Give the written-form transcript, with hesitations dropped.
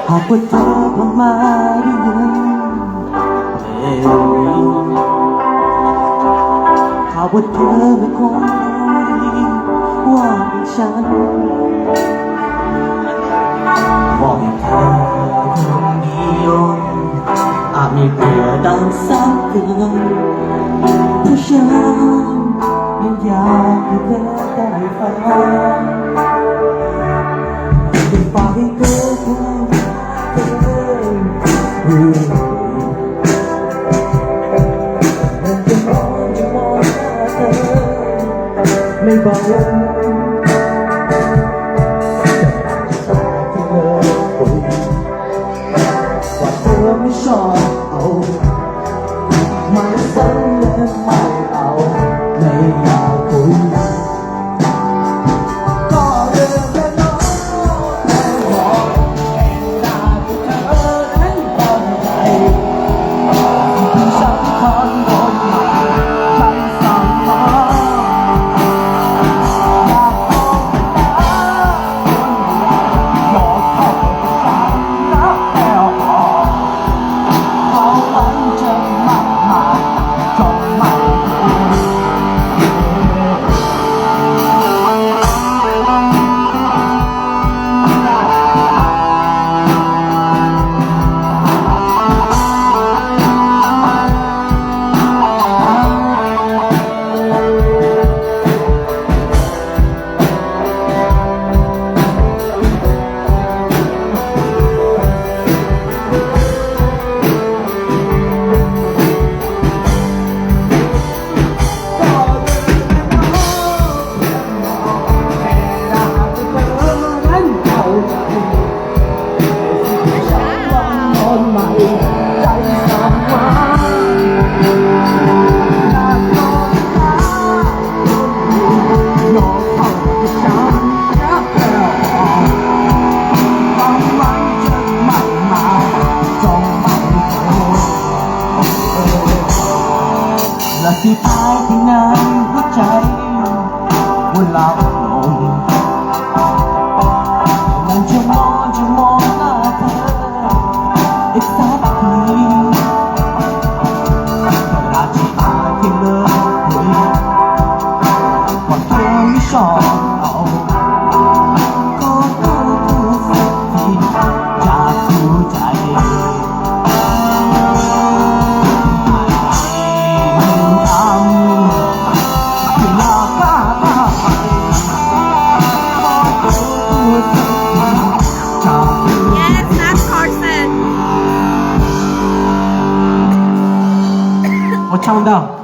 หากว่าเธอผ่านมาได้ยินหากว่าเธอไม่คงรู้ว่าฉันบอกให้เธอคนเดียวอาจมีเพื่อดังสักเกินเพราะฉันยังอยากให้เธอได้ฟังเป็นฝ่ายให้เธอพูดเรื่องมันจะมองหน้าเธอไม่บอกจะที่เธอคุยว่าเธอไม่ชอบเอาไม่ซ้ำและไม่เอาไม่อยากคุยก็เรื่องแค่น้องแค่บอกแค่ลาที่เธอนั้นต้องใจที่สำคัญโดนมาฉันสั่งมาอยากเอาไปตาคนเดียวหลอกเขาฉันรักแค่ออกเขาหวังจะมากมายจนไม่และสุดท้ายที่ในหัวใจว่าเราลงนั่งจะมองหน้าเธออีกสักทีเวลาที่อาจที่เลิกคุยว่าเธอไม่ชอบเอาก็พูดสักทีจากหัวใจ我唱不到。